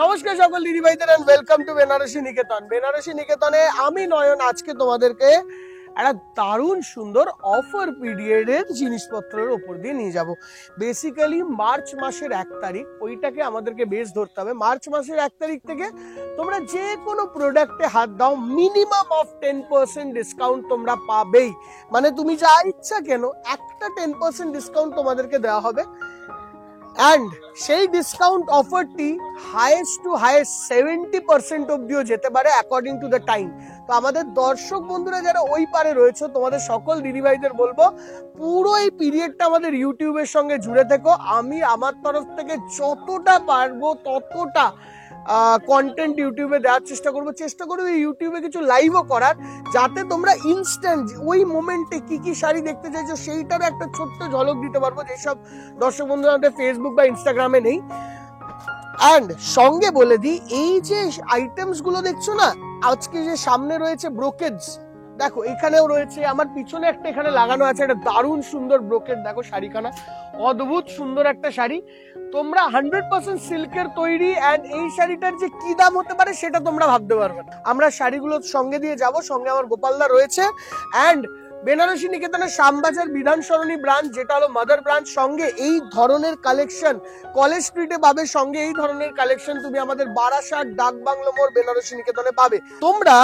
নমস্কার সকল দিদি ভাইদের এন্ড ওয়েলকাম টু বেনারসি নিকেতন। বেনারসি নিকেতনে আমি নয়ন আজকে তোমাদেরকে একটা দারুণ সুন্দর অফার পিরিয়ডের জিনিসপত্রের উপর দিয়ে নিয়ে যাব। বেসিক্যালি মার্চ মাসের 1 তারিখ ওইটাকে আমাদেরকে বেস ধরতে হবে। মার্চ মাসের 1 তারিখ থেকে তোমরা যে কোনো প্রোডাক্টে হাত দাও মিনিমাম অফ 10% ডিসকাউন্ট তোমরা পাবেই। মানে তুমি যা ইচ্ছা কেন একটা 10% ডিসকাউন্ট তোমাদেরকে দেওয়া হবে। অ্যান্ড সেই ডিসকাউন্ট অফারটি হাইয়েস্ট টু হাইয়েস্ট 70% অব্দিও যেতে পারে অ্যাকর্ডিং টু দ্য টাইম। তো আমাদের দর্শক বন্ধুরা যারা ওই পারে রয়েছে তোমাদের সকল দিদিভাইদের বলবো পুরো এই পিরিয়ডটা আমাদের ইউটিউবের সঙ্গে জুড়ে থেকো। আমি আমার তরফ থেকে যতটা পারবো ততটা কন্টেন্ট ইউটিউবে দেওয়ার চেষ্টা করবো ইউটিউবে কিছু লাইভও করার, যাতে তোমরা ইনস্ট্যান্ট ওই মোমেন্টে কি কি শাড়ি দেখতে চাইছো সেইটার একটা ছোট্ট ঝলক দিতে পারবো, যেসব দর্শক বন্ধুরা আমাদের ফেসবুক বা ইনস্টাগ্রামে নেই। অ্যান্ড সঙ্গে বলে দিই, এই যে আইটেমস গুলো দেখছো না, আজকে যে সামনে রয়েছে ব্রোকেজ, দেখো এখানেও রয়েছে, আমার পিছনে একটা এখানে লাগানো আছে একটা দারুণ সুন্দর ব্রোকেড। দেখো শাড়িখানা অদ্ভুত সুন্দর একটা শাড়ি, তোমরা 100% সিল্কের তৈরি। এন্ড এই শাড়িটার যে কি দাম হতে পারে সেটা তোমরা ভাবতে পারবে না। আমরা শাড়িগুলোর সঙ্গে দিয়ে যাব, সঙ্গে আমার গোপালদা রয়েছে। এন্ড বেনারসি নিকেতনের শ্যামবাজার বিধান সরণি ব্রাঞ্চ, যেটা হলো মাদার ব্রাঞ্চ, সঙ্গে এই ধরনের কালেকশন কলেজ স্ট্রিটে পাবে। সঙ্গে এই ধরনের কালেকশন তুমি আমাদের বারাসাত ডাক বাংলো মোড় বেনারসি নিকেতনে পাবে। তোমরা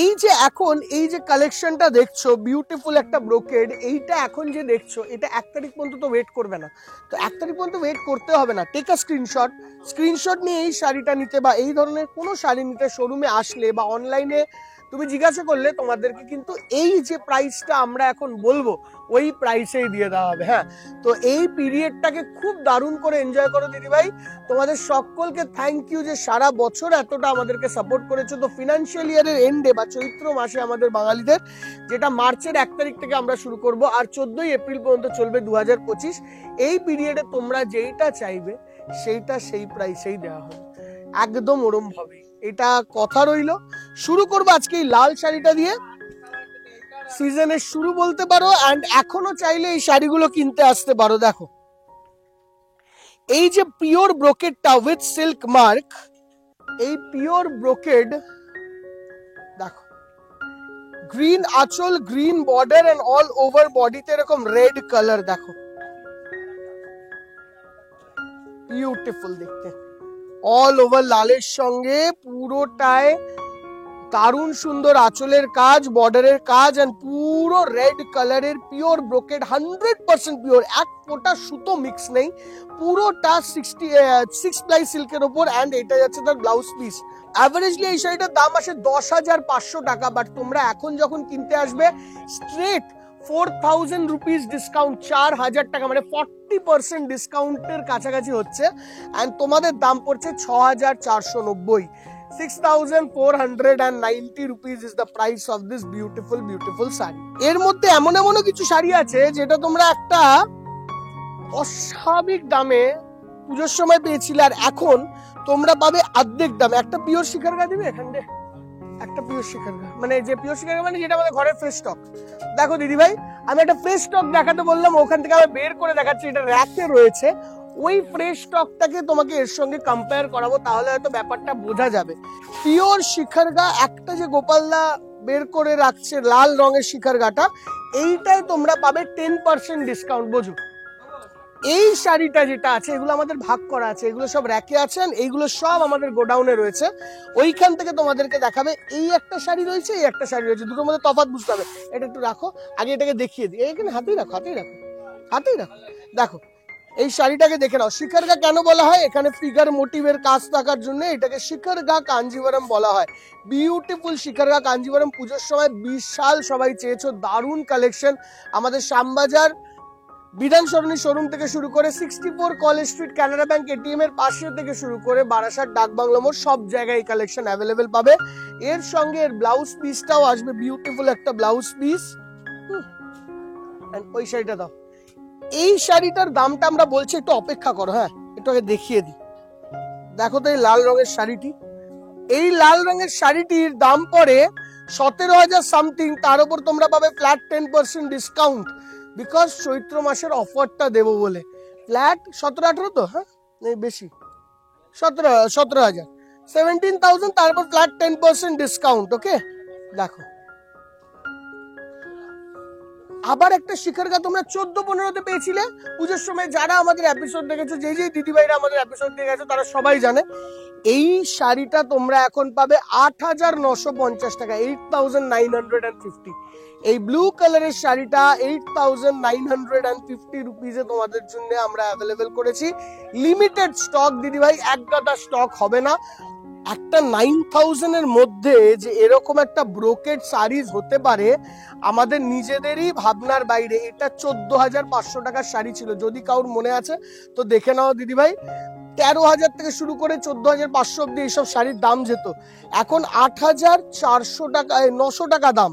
এই যে এখন এই যে কালেকশনটা দেখছো বিউটিফুল একটা ব্রোকেড, এইটা এখন যে দেখছো এটা 1 তারিখ পর্যন্ত তো ওয়েট করবে না। তো 1 তারিখ পর্যন্ত ওয়েট করতে হবে না, টেক আ স্ক্রিনশট নিয়ে এই শাড়িটা নিতে বা এই ধরনের কোনো শাড়ি নিতে শোরুমে আসলে বা অনলাইনে তুমি জিজ্ঞাসা করলে তোমাদেরকে কিন্তু এই যে প্রাইসটা আমরা এখন বলবো ওই প্রাইসেই দিয়ে দেওয়া হবে। হ্যাঁ, তো এই পিরিয়ডটাকে খুব দারুণ করে এনজয় করো দিদিভাই। তোমাদের সকলকে থ্যাংক ইউ যে সারা বছর এতটা আমাদেরকে সাপোর্ট করেছো। তো ফিনান্সিয়াল ইয়ারের এন্ডে বা চৈত্র মাসে আমাদের বাঙালিদের, যেটা মার্চের 1 তারিখ থেকে আমরা শুরু করব আর 14 এপ্রিল পর্যন্ত চলবে 2025, এই পিরিয়ডে তোমরা যেইটা চাইবে সেইটা সেই প্রাইসেই দেওয়া হবে, একদম ওরম ভাবে। এটা কথা রইলো। শুরু করবো আজকে এই লাল শাড়িটা দিয়ে, সিজনের শুরু বলতে পারো। এন্ড এখনো চাইলে এই শাড়িগুলো কিনতে আসতে পারো। দেখো এই যে পিওর ব্রোকেডটা উইথ সিল্ক মার্ক, এই পিওর ব্রোকেড দেখো, গ্রিন আঁচল, green border and all over বডিতে এরকম রেড কালার, দেখো বিউটিফুল দেখতে। অল ওভার লালের সঙ্গে পুরোটায় দারুণ সুন্দর আঁচলের কাজ, বর্ডারের কাজ, এন্ড পুরো রেড কালারের পিওর ব্রোকেড, 100% পিওর, এক ফোঁটা সুতো মিক্স নেই, পুরোটা 6 প্লাই সিল্কের ওপর। এন্ড এটা যাচ্ছে তার ব্লাউজ পিস। অ্যাভারেজলি এই শাড়িটার দাম আসে 10,500 টাকা, বাট তোমরা এখন যখন কিনতে আসবে স্ট্রেট 4,000 রুপিস ডিসকাউন্ট, 4,000 টাকা, মানে 40% ডিসকাউন্টের কাছাকাছি হচ্ছে। এন্ড তোমাদের দাম পড়ছে 6,490, 6,490 rupees is the price of this beautiful sari. এর মধ্যে এমনও কিছু শাড়ি আছে যেটা তোমরা একটা অস্বাভাবিক দামে পুজোর সময় পেয়েছিলে, আর এখন তোমরা পাবে অর্ধেক দামে। একটা পিওর শিখারগা দিবে এখান থেকে, একটা পিওর শিখারগা, মানে যে পিওর শিখারগা মানে যেটা আমাদের ঘরের ফ্রেশ স্টক। দেখো দিদি ভাই, আমি একটা ফ্রেশ স্টক দেখাতে বললাম, ওখান থেকে আমি বের করে দেখাচ্ছি, এটা র্যাকে রয়েছে। ওই ফ্রেশ স্টকটাকে তোমাকে এর সঙ্গে কম্পেয়ার করাবো, তাহলে হয়তো ব্যাপারটা বোঝা যাবে। পিওর শিখারগা একটা যে গোপালদা বের করে রাখছে লাল রঙের শিখারগাটা, এইটাই তোমরা পাবে 10% ডিসকাউন্ট। বোঝো, এই শাড়িটা যেটা আছে এগুলো আমাদের ভাগ করা আছে, এগুলো সব র্যাকে আছেন, এইগুলো সব আমাদের গোডাউনে রয়েছে। ওইখান থেকে তোমাদেরকে দেখাবে এই একটা শাড়ি রয়েছে, এই একটা শাড়ি রয়েছে, দুটোর মধ্যে তফাৎ বুঝতে হবে। এটা একটু রাখো, আগে এটাকে দেখিয়ে দিই, এখানে হাতেই রাখো। দেখো এই শাড়িটাকে দেখে নাও। শিখারগা কেন বলা হয়? এখানে ফিগার মোটিভের কাজ থাকার জন্য এটাকে শিখারগা কাঞ্জিভারাম বলা হয়। বিউটিফুল শিখারগা কাঞ্জিভারাম পুজোর সময় বিশাল সবাই চেয়েছো, দারুণ কালেকশন। আমাদের শ্যামবাজার বিধান সরণি শোরুম থেকে শুরু করে 64 কলেজ স্ট্রিট কানাড়া ব্যাংক এটিএম এর পাশে থেকে শুরু করে বারাসাত ডাক বাংলো মোড়, সব জায়গায় এই কালেকশন অ্যাভেলেবেল পাবে। এর সঙ্গে এর ব্লাউজ পিসটাও আসবে, বিউটিফুল একটা ব্লাউজ পিস। ওই শাড়িটা দাও। এই শাড়িটার দামটা আমরা বলছি, একটু অপেক্ষা করো। হ্যাঁ, একটু আগে দেখিয়ে দিই। দেখো তো এই লাল রঙের শাড়িটি, এই লাল রঙের শাড়িটির দাম পড়ে 17,000 সামথিং। তার উপর তোমরা পাবে ফ্ল্যাট 10% ডিসকাউন্ট, বিকজ চৈত্র মাসের অফারটা দেবো বলে। ফ্ল্যাট 17-18 তো, হ্যাঁ বেশি 17,000 17,000 তারপর ফ্ল্যাট 10% ডিসকাউন্ট। ওকে দেখো আবার একটা শিখারকা তোমরা 14-15-তে পেয়েছিলে পুজোর সময়। যারা আমাদের এপিসোড দেখেছো, যে দিদিভাইরা আমাদের এপিসোড দেখেছো তারা সবাই জানে এই শাড়িটা তোমরা এখন পাবে 8,950 টাকা, 8,950। এই ব্লু কালারের শাড়িটা 8,950 রুপিসে তোমাদের জন্য আমরা অ্যাভেলেবেল করেছি। লিমিটেড স্টক দিদিভাই, এক গাদা স্টক হবে না। একটা 9,000 এর মধ্যে যে এরকম একটা ব্রোকেড শাড়িজ হতে পারে আমাদের নিজেদেরই ভাবনার বাইরে। এটা 14,500 টাকার শাড়ি ছিল, যদি কারোর মনে আছে তো দেখে নাও দিদিভাই। 13,000 থেকে শুরু করে 14,500 অব্দি এইসব শাড়ির দাম যেত, এখন 8,400 টাকা 900 টাকা দাম,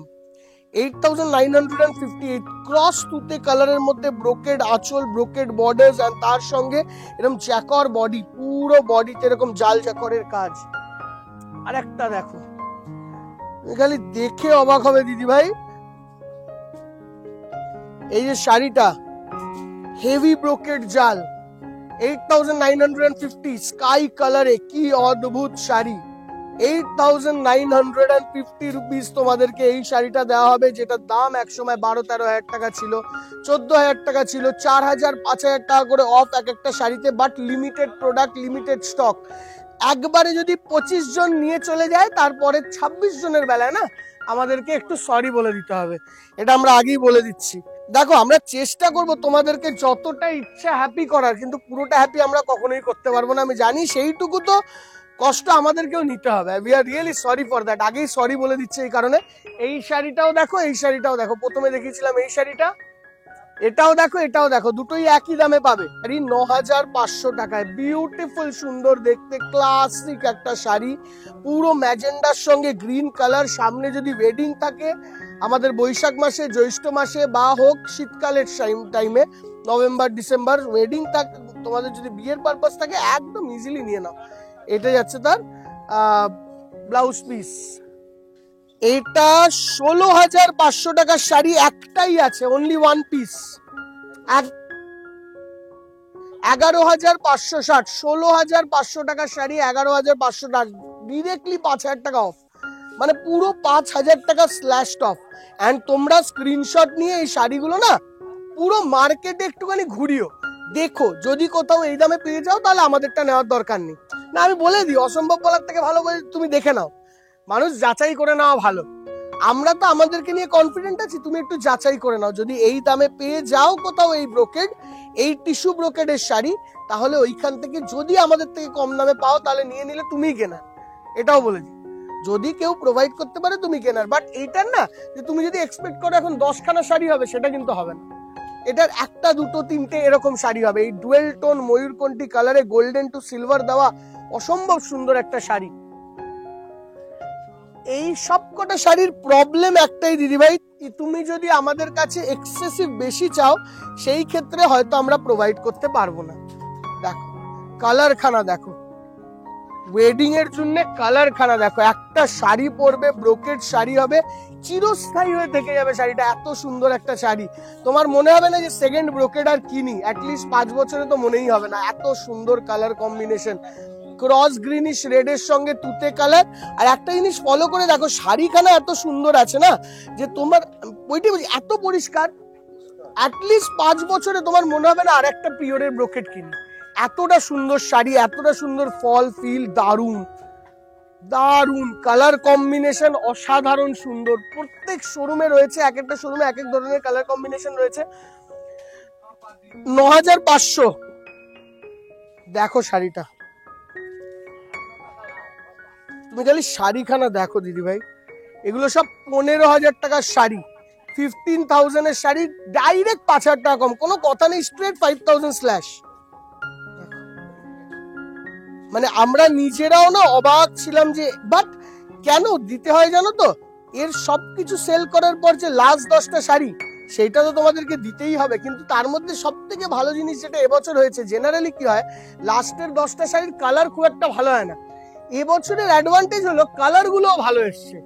8,950। ক্রস তুতে কালারের মধ্যে ব্রোকেড আঁচল, ব্রোকেড বর্ডার্স, আর তার সঙ্গে এরকম জ্যাকর বডি, পুরো বডিতে এরকম জাল জ্যাকরের কাজ। আর একটা দেখো, খালি দেখে অবাক হবে দিদি ভাই, এই যে শাড়িটা হেভি ব্রোকেড জাল, 8,950 স্কাই কালারে, কি অদ্ভুত শাড়ি। 8,950 রুপিস তোমাদেরকে এই শাড়িটা দেওয়া হবে, যেটার দাম একসময় 12-13 হাজার টাকা ছিল, 14,000 টাকা ছিল, 4,000-5,000 টাকা করে অফ এক একটা শাড়িতে। But limited product, limited stock. একবারে যদি 25 জন নিয়ে চলে যায়, তারপরে 26 জনের বেলায় না আমাদেরকে একটু সরি বলে দিতে হবে, এটা আমরা আগেই বলে দিচ্ছি। দেখো আমরা চেষ্টা করব তোমাদেরকে যতটা ইচ্ছা হ্যাপি করার, কিন্তু পুরোটা হ্যাপি আমরা কখনোই করতে পারবো না, আমি জানি। সেইটুকু তো কষ্ট আমাদেরকেও নিতে হবে। We are really sorry for that. আগেই সরি বলে দিচ্ছে এই কারণে। এই শাড়িটাও দেখো, এই শাড়িটাও দেখো, প্রথমে দেখিয়েছিলাম এই শাড়িটা, এটাও দেখো, এটাও দেখো, দুটোই একই দামে পাবে। শাড়ি 9,500 টাকায়, বিউটিফুল, সুন্দর দেখতে, ক্লাসিক একটা শাড়ি, পুরো ম্যাজেন্ডার সঙ্গে গ্রিন কালার। সামনে যদি ওয়েডিং থাকে আমাদের বৈশাখ মাসে, জ্যৈষ্ঠ মাসে, বা হোক শীতকালের টাইমে, নভেম্বর ডিসেম্বর ওয়েডিং থাকে, তোমাদের যদি বিয়ের পারপাস থাকে একদম ইজিলি নিয়ে নাও। এটা যাচ্ছে তার ব্লাউজ পিস। এটা 16,500 টাকার শাড়ি, একটাই আছে, অনলি ওয়ান পিস। 11,560, 16,500 টাকার শাড়ি, 11,500 টাকা, ডিরেক্টলি 5,000 টাকা অফ, মানে পুরো 5,000 টাকা স্ল্যাশ অফ। অ্যান্ড তোমরা স্ক্রিনশট নিয়ে এই শাড়িগুলো না পুরো মার্কেটে একটুখানি ঘুরিও, দেখো, যদি কোথাও এই দামে পেয়ে যাও তাহলে আমাদেরটা নেওয়ার দরকার নেই। না আমি বলে দিই, অসম্ভব বলার থেকে ভালো করে তুমি দেখে নাও, মানুষ যাচাই করে নেওয়া ভালো। আমরা তো আমাদেরকে নিয়ে কনফিডেন্ট আছি, তুমি একটু যাচাই করে নাও। যদি এই দামে পেয়ে যাও কোথাও এই ব্রোকেড, এই টিস্যু ব্রোকেডের শাড়ি, তাহলে ওইখান থেকে যদি আমাদের থেকে কম দামে পাও তাহলে নিয়ে নিলে তুমিই কেনার, এটাও বলে দিই। যদি কেউ প্রোভাইড করতে পারে তুমি কেনার, বাট এইটার না যে তুমি যদি এক্সপেক্ট করো এখন 10খানা শাড়ি হবে, সেটা কিন্তু হবে না। এটার একটা, দুটো, তিনটে এরকম শাড়ি হবে। এই ডুয়েল টোন ময়ূরকণ্ঠী কালারে গোল্ডেন টু সিলভার দেওয়া অসম্ভব সুন্দর একটা শাড়ি। এই সব কটা শাড়ির প্রবলেম একটাই দিদিভাই, তুমি যদি আমাদের কাছে এক্সেসিভ বেশি চাও সেই ক্ষেত্রে হয়তো আমরা প্রোভাইড করতে পারবো না। দেখো কালার খানা দেখো, ওয়েডিং এর জন্য কালার খানা দেখো, একটা শাড়ি পরবে, ব্রোকেড শাড়ি হবে, চিরস্থায়ী হয়ে থেকে যাবে শাড়িটা। এত সুন্দর একটা শাড়ি, তোমার মনে হবে না যে সেকেন্ড ব্রোকেড আর কিনি, অ্যাটলিস্ট 5 বছরে তো মনেই হবে না। এত সুন্দর কালার কম্বিনেশন, ক্রস গ্রিনিশ রেডের সঙ্গে তুতে কালার। আর একটা জিনিস ফলো করে দেখো, শাড়িখানা এত সুন্দর আছে না যে তোমার ওইটাই বলছি, এত পরিষ্কার, অ্যাটলিস্ট 5 বছরে তোমার মনে হবে না আর একটা পিওরের ব্রোকেড কিনি। এতটা সুন্দর শাড়ি, এতটা সুন্দর ফল ফিল, দারুণ দারুণ কালার কম্বিনেশন, অসাধারণ সুন্দর। প্রত্যেক শোরুমে রয়েছে, এক একটা শোরুমে এক এক ধরনের কালার কম্বিনেশন রয়েছে। 9,500 দেখো শাড়িটা, তুমি খালি শাড়িখানা দেখো দিদি ভাই, এগুলো সব 15,000 টাকার শাড়ি, 15,000 এর শাড়ি, ডাইরেক্ট 5,000 টাকা কম, কোনো কথা নেই, স্ট্রেট 5,000 স্ল্যাশ। মানে আমরা নিজেরাও না অবাক ছিলাম যে বাট কেন দিতে হয় জানো তো, এর সবকিছু সেল করার পর যে লাস্ট 10টা শাড়ি সেটা তো তোমাদেরকে দিতেই হবে। কিন্তু তার মধ্যে সব থেকে ভালো জিনিস যেটা এবছর হয়েছে, জেনারেলি কি হয় লাস্টের 10টা শাড়ির কালার খুব একটা ভালো হয় না, এবছরের অ্যাডভান্টেজ হলো কালার গুলো ভালো এসছে।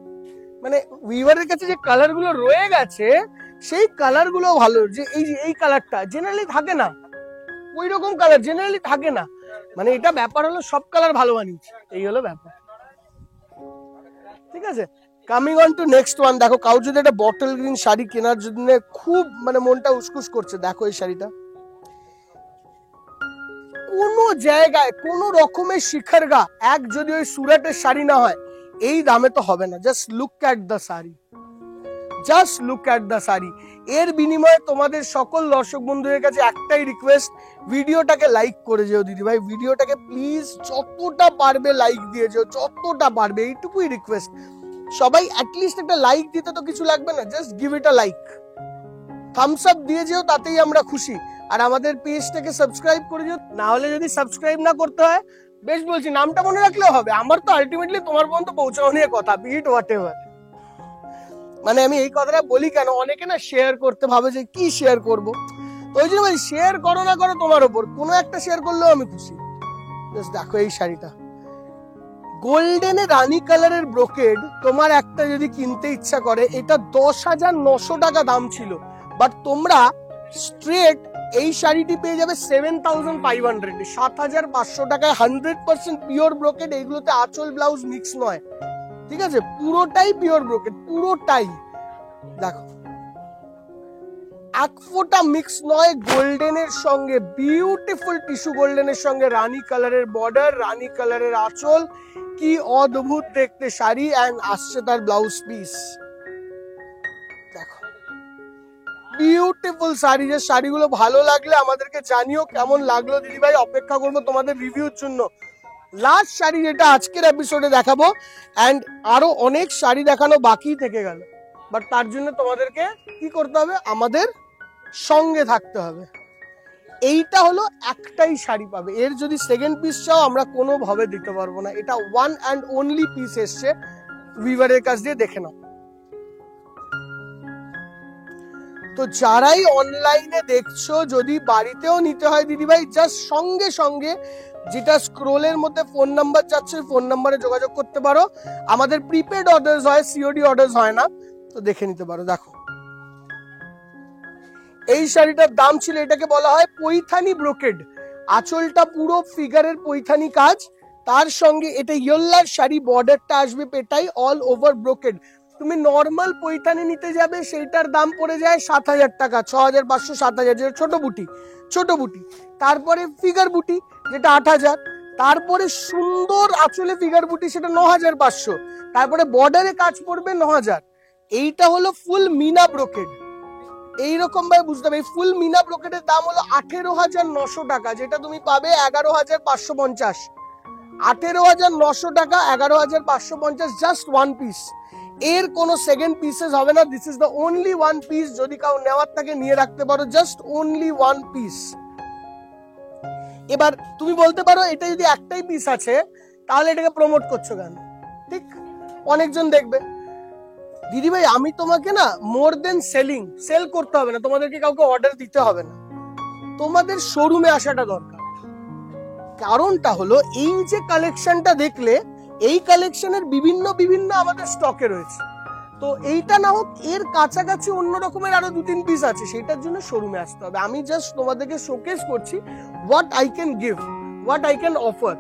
মানে উইভারের কাছে যে কালার গুলো রয়ে গেছে সেই কালার গুলো ভালো, যে এই কালারটা জেনারেলি থাকে না, ওই রকম কালার জেনারেলি থাকে না। মানে এটা ব্যাপার হলো সব কালার ভালো বানিয়েছে, এই হলো ব্যাপার। ঠিক আছে, coming on to next one. দেখো কাউ যদি একটা বটল গ্রিন শাড়ি কেনার জন্য খুব মানে মনটা উসকুস করছে, দেখো এই শাড়িটা কোনো জায়গায় কোনো রকমের শিখার গা এক যদি ওই সুরাটের শাড়ি না হয় এই দামে তো হবে না। Just look at the sari, just look at the sari. এর বিনিময়ে তোমাদের সকল দর্শক বন্ধুদের কাছে একটাই রিকোয়েস্ট, ভিডিওটাকে লাইক করে যেও দিদি ভাই, ভিডিওটাকে প্লিজ যতটা পারবে লাইক দিয়ে যেও, যতটা পারবে, এইটুকুই রিকোয়েস্ট। সবাই অ্যাটলিস্ট একটা লাইক দিতে তো কিছু লাগবে না, just give it a like, Thums Up দিয়ে যেও, তাতেই আমরা খুশি। আর আমাদের পেজটাকে সাবস্ক্রাইব করে যেও, না হলে যদি সাবস্ক্রাইব না করতে হয় বেশ বলছি নামটা মনে রাখলেও হবে, আমার তো আলটিমেটলি তোমার পর্যন্ত পৌঁছানো নিয়ে কথা, বি ইট হোয়াট এভার। মানে আমি এই কথাটা বলি কেন, অনেকে না শেয়ার করতে ভাবে যে কি শেয়ার করব, তো ওই জন্য ভাই শেয়ার করো না করো তোমার ওপর, কোনো একটা শেয়ার করলেও আমি খুশি। জাস্ট দেখো এই শাড়িটা গোল্ডেনে রানী কালারের ব্রোকেড, তোমার একটা যদি কিনতে ইচ্ছা করে, এটা 10,900 টাকা দাম ছিল, বাট তোমরা স্ট্রেট এই শাড়িটি পেয়ে যাবে 7,500, 7,500 টাকায় 100% পিওর ব্রোকেড। এইগুলোতে আঁচল ব্লাউজ মিক্স নয়, ঠিক আছে, পুরোটাই পিওর ব্রোকেড, পুরোটাই। দেখো এক ফোঁটা মিক্স নয়, গোল্ডেনের সঙ্গে বিউটিফুল টিস্যু গোল্ডেনের সঙ্গে রানী কালারের বর্ডার, রানী কালারের আঁচল, কি অদ্ভুত দেখতে শাড়ি, এন্ড আসছে তার ব্লাউজ পিস। দেখো বিউটিফুল শাড়ি। যে শাড়িগুলো ভালো লাগলে আমাদেরকে জানিও কেমন লাগলো দিদি ভাই, অপেক্ষা করবো তোমাদের রিভিউর জন্য। লাস্ট শাড়ি যেটা আজকের এপিসোডে দেখাবো, এন্ড আরো অনেক শাড়ি দেখানো বাকি থেকে গেল, বাট তার জন্য তোমাদেরকে কি করতে হবে, আমাদের সঙ্গে থাকতে হবে। এইটা হলো একটাই শাড়ি পাবে, এর যদি সেকেন্ড পিস চাও আমরা কোনোভাবে দিতে পারবো না, এটা ওয়ান অ্যান্ড অনলি পিস এসছে উইভারের কাছ দিয়ে, দেখে নাও। তো যারাই অনলাইনে দেখছো, যদি বাড়িতেও নিতে হয় দিদি ভাই, জাস্ট সঙ্গে সঙ্গে যেটা স্ক্রোলের মধ্যে ফোন নাম্বার যাচ্ছে, ফোন নাম্বারে যোগাযোগ করতে পারো। আমাদের প্রিপেড অর্ডার্স হয়, সিওডি অর্ডার্স হয় না, তো দেখে নিতে পারো। দেখো এই শাড়িটার দাম ছিল, এটাকে বলা হয় পৈথানি ব্রোকেড, আঁচলটা পুরো ফিগারের পৈথানি কাজ, তার সঙ্গে এটা ইয়েল্লার শাড়ি, বর্ডারটা আসবে পেটাই, অল ওভার ব্রোকেড। তুমি নর্মাল পৈথানি নিতে যাবে, সেইটার দাম পড়ে যায় 7,000 টাকা, 6,500, 7,000, যেটা ছোট বুটি, ছোট বুটি। তারপরে ফিগার বুটি যেটা 8,000, তারপরে সুন্দর আঁচলে ফিগার বুটি সেটা 9,500, তারপরে বর্ডারে কাজ পড়বে 9,000। এইটা হলো ফুল মিনা ব্রোকেড, এইরকম ভাবে বুঝতে হবে। ফুল মিনা ব্রোকেটের দাম হলো 18,900 টাকা, যেটা তুমি পাবে 11,550, 18,900 টাকা, 11,550, জাস্ট ওয়ান পিস। এর কোনো সেকেন্ড পিসেস হবে না, this is the only one piece. যদি কাউ নেওয়ার থাকে নিয়ে রাখতে পারো, জাস্ট অনলি ওয়ান পিস। এবার তুমি বলতে পারো এটা যদি একটাই পিস আছে তাহলে এটাকে প্রমোট করছো কেন, ঠিক অনেকজন দেখবে দিদি ভাই আমি তোমাকে না মোর দেন সেল করতে হবে না, তোমাদেরকে কাউকে অর্ডার দিতে হবে না, তোমাদের শোরুমে আসাটা দরকার। কারণটা হলো এই যে কালেকশনটা দেখলে, এই কালেকশনের বিভিন্ন বিভিন্ন আমাদের স্টকে রয়েছে, তো এইটা না হোক এর কাছাকাছি অন্য রকমের আরো 2-3 পিস আছে, সেটার জন্য শোরুমে আসতে হবে। আমি জাস্ট তোমাদেরকে শোকেস করছি what I can give, what I can offer.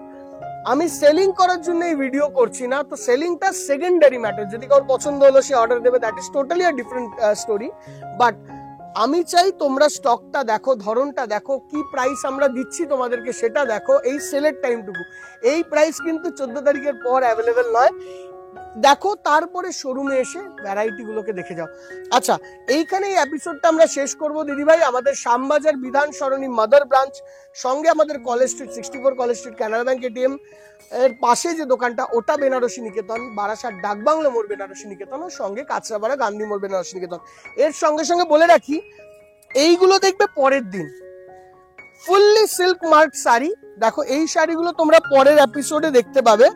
আমি সেলিং করার জন্য এই ভিডিও করছি না, তো সেলিংটা সেকেন্ডারি ম্যাটার, যদি কারোর পছন্দ হলো সে অর্ডার দেবে, that is totally a different story. But আমি চাই তোমরা স্টকটা দেখো, ধরনটা দেখো, কি প্রাইস আমরা দিচ্ছি তোমাদেরকে সেটা দেখো, এই সেলের টাইমটুকু। এই প্রাইস কিন্তু 14 তারিখের পর অ্যাভেলেবেল নয়, দেখো তারপরে শোরুমে এসে ভ্যারাইটি গুলোকে দেখে যাও। আচ্ছা এইখানে এই এপিসোডটা আমরা শেষ করব দিদি ভাই। আমাদের শ্যামবাজার বিধান সরণি মাদার ব্রাঞ্চ, সঙ্গে আমাদের কলেজ স্ট্রিট 64 কলেজ স্ট্রিট কানাড়া ব্যাংক এটিএম এর পাশে যে দোকানটা ওটা বেনারসি নিকেতন, বারাসাত ডাকবাংলো মোড় বেনারসি নিকেতন, ও সঙ্গে কাঁচরাপাড়া গান্ধী মোড় বেনারসি নিকেতন। এর সঙ্গে সঙ্গে বলে রাখি এইগুলো দেখবে পরের দিন ফুললি সিল্ক মার্ক শাড়ি। দেখো এই শাড়িগুলো তোমরা পরের এপিসোডে দেখতে পাবে,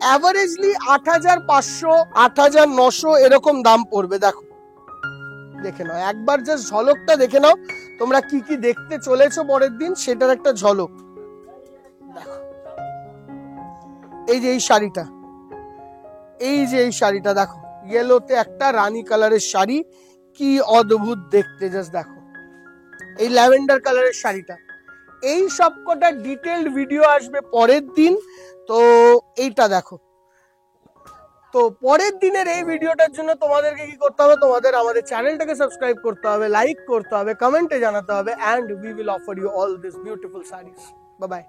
অ্যাভারেজলি 8,500, 8,900 এরকম দাম পড়বে। দেখো দেখে নাও একবার, জাস্ট ঝলকটা দেখে নাও তোমরা কি কি দেখতে চলেছো পরের দিন, সেটার একটা ঝলক দেখো। এই যে এই শাড়িটা, এই যে এই শাড়িটা দেখো, ইয়েলোতে একটা রানী কালারের শাড়ি, কি অদ্ভুত দেখতে, জাস্ট দেখো। এই ল্যাভেন্ডার কালারের শাড়িটা, এই সবকটা ডিটেইলড ভিডিও আসবে পরের দিন। তো এইটা দেখো, তো পরের দিনের এই ভিডিওটার জন্য তোমাদেরকে কি করতে হবে, তোমাদের আমাদের চ্যানেলটাকে সাবস্ক্রাইব করতে হবে, লাইক করতে হবে, কমেন্টে জানাতে হবে, and we will offer you all this beautiful saris. Bye by.